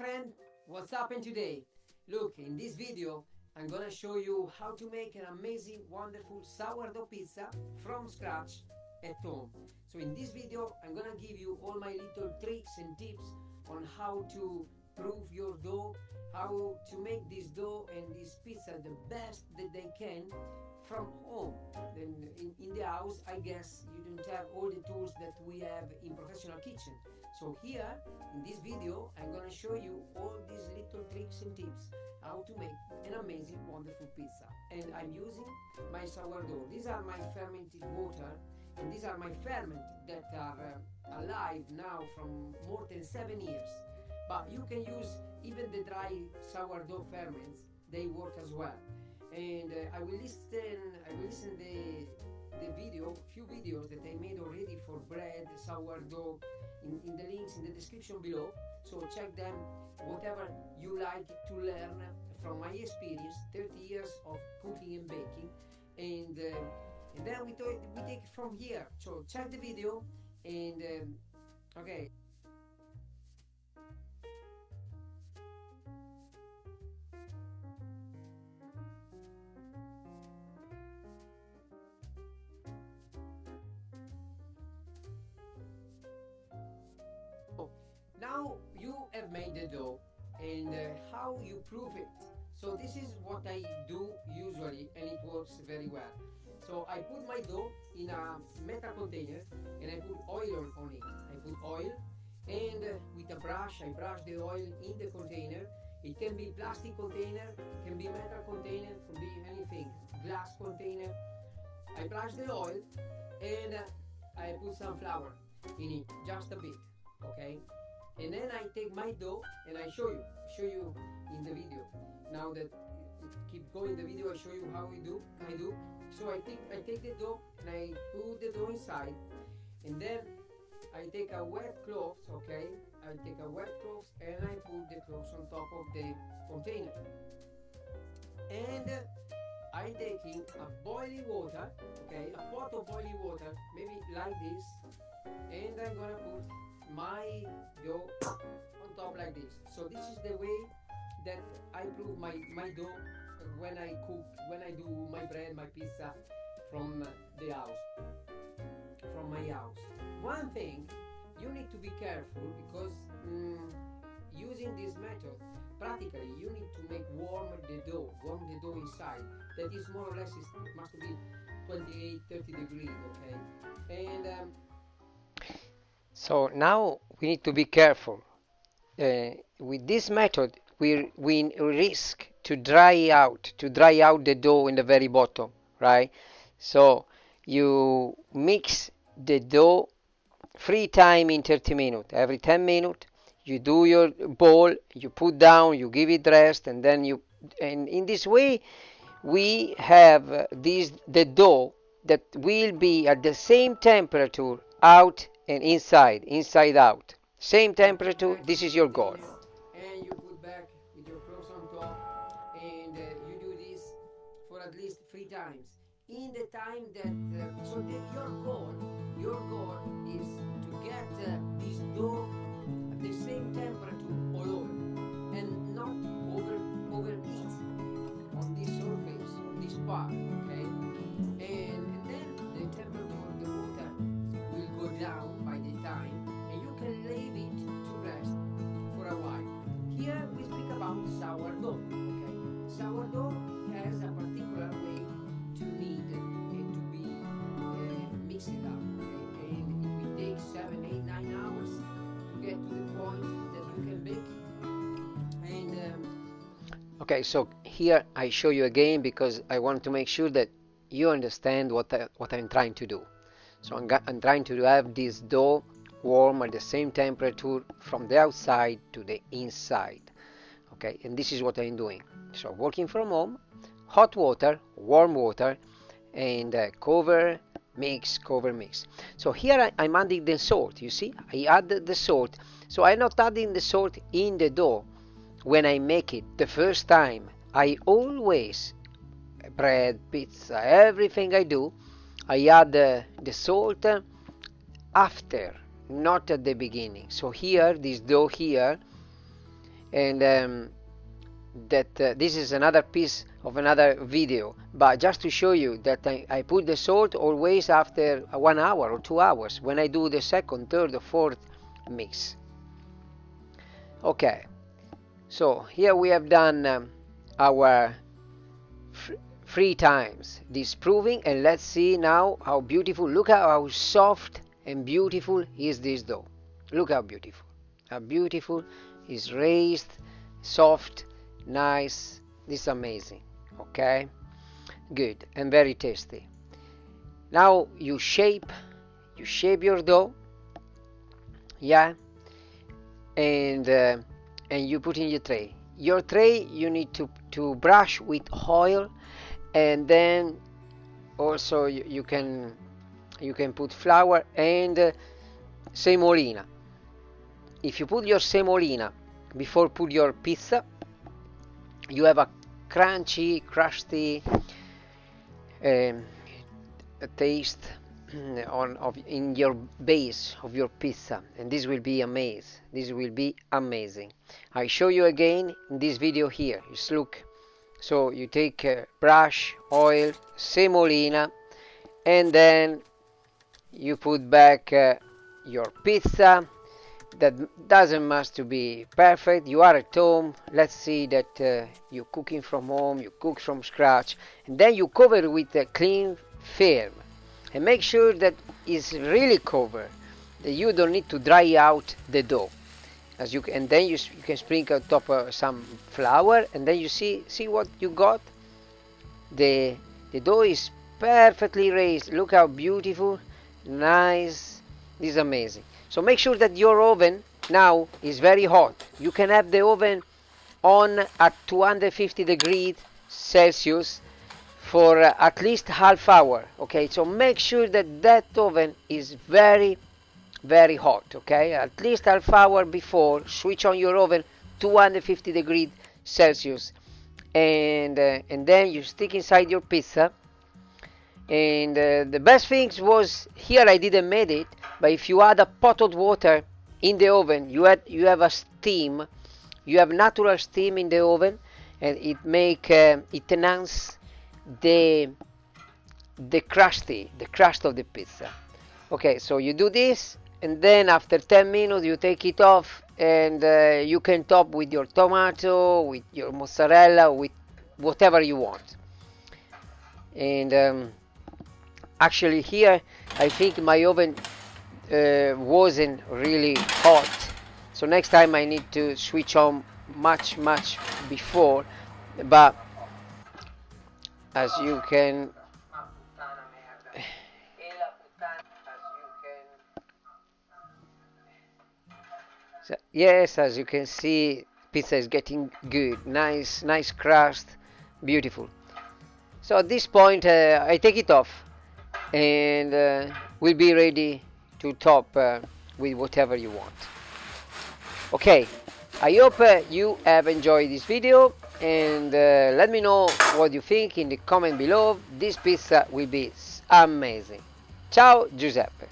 friend, what's happening today? Look, in this video I'm gonna show you how to make an amazing, wonderful sourdough pizza from scratch at home. So in this video I'm gonna give you all my little tricks and tips on how to proof your dough, how to make this dough and this pizza the best that they can from home. Then in the house, I guess you don't have all the tools that we have in professional kitchen. So here in this video I'm gonna show you all these little tricks and tips how to make an amazing, wonderful pizza. And I'm using my sourdough. These are my fermented water, and these are my ferments that are alive now from more than 7 years. But you can use even the dry sourdough ferments, they work as well. And I will listen the video, few videos that I made already for bread, sourdough, in the links in the description below. So check them, whatever you like to learn from my experience, 30 years of cooking and baking, and then we take it from here. So check the video and okay. Now you have made the dough and how you proof it. So this is what I do usually, and it works very well. So I put my dough in a metal container and I put oil on it. I put oil and with a brush I brush the oil in the container. It can be plastic container, it can be metal container, it can be anything, glass container. I brush the oil and I put some flour in it, just a bit, okay? And then I take my dough and I show you in the video. Now that keep going the video, I show you how I do. So I take the dough and I put the dough inside, and then I take a wet cloth, okay? I take a wet cloth and I put the cloth on top of the container. And I'm taking a boiling water, okay? A pot of boiling water, maybe like this, and I'm gonna put my dough on top like this. So this is the way that I prove my dough when I cook, when I do my bread, my pizza from the house, from my house. One thing, you need to be careful because using this method, practically you need to make warm the dough inside. That is more or less, it must be 28-30 degrees, okay? And so now we need to be careful. With this method, we risk to dry out the dough in the very bottom, right? So you mix the dough 3 times in 30 minutes. Every 10 minutes, you do your bowl, you put down, you give it rest, and then and in this way, we have the dough that will be at the same temperature out and inside out, same temperature. This is your goal. And you put back with your clothes on top, and you do this for at least 3 times in the time that your goal is to get this dough at the same temperature all over and not overheat on this surface, on this part, okay? And then the temperature of the water will go down by the time, and you can leave it to rest for a while. Here we speak about sourdough, okay? Sourdough has a particular way to knead and to be mixed up, okay? And it will take 7, 8, 9 hours to get to the point that you can bake it. And okay, so here I show you again because I want to make sure that you understand what I'm trying to do. So I'm trying to have this dough warm at the same temperature from the outside to the inside, okay? And this is what I'm doing. So working from home, hot water, warm water, and cover, mix. So here I'm adding the salt. You see, I added the salt. So I'm not adding the salt in the dough when I make it the first time. I always, bread, pizza, everything I do, I add the salt after, not at the beginning. So here, this dough here, and that this is another piece of another video, but just to show you that I put the salt always after 1 hour or 2 hours when I do the second, third or fourth mix. Okay, so here we have done our 3 times this proving, and let's see now how beautiful. Look at how soft and beautiful is this dough. Look how beautiful is raised, soft, nice. This is amazing. Okay, good and very tasty. Now you shape your dough, yeah, and you put in your tray. Your tray you need to brush with oil, and then also you can put flour and semolina. If you put your semolina before put your pizza, you have a crunchy, crusty taste in your base of your pizza, and this will be amazing. This will be amazing. I show you again in this video here. Just look. So you take brush, oil, semolina, and then you put back your pizza. That doesn't must to be perfect. You are at home. Let's see that you're cooking from home, you cook from scratch, and then you cover it with a clean film, and make sure that it's really covered, that you don't need to dry out the dough. And then you can sprinkle on top some flour, and then you see what you got. The dough is perfectly raised. Look how beautiful, nice. This is amazing. So make sure that your oven now is very hot. You can have the oven on at 250 degrees Celsius for at least half hour. Okay, so make sure that oven is very hot. Okay, at least half hour before. Switch on your oven 250 degrees Celsius, and then you stick inside your pizza. And the best thing was here I didn't made it, but if you add a pot of water in the oven, you have a steam, you have natural steam in the oven, and it enhance the crust of the pizza. Okay, so you do this, and then after 10 minutes you take it off, and you can top with your tomato, with your mozzarella, with whatever you want. And actually here I think my oven wasn't really hot, so next time I need to switch on much before. But as you can yes, as you can see, pizza is getting good, nice crust, beautiful. So at this point I take it off, and we'll be ready to top with whatever you want. Okay, I hope you have enjoyed this video, and let me know what you think in the comment below. This pizza will be amazing. Ciao Giuseppe.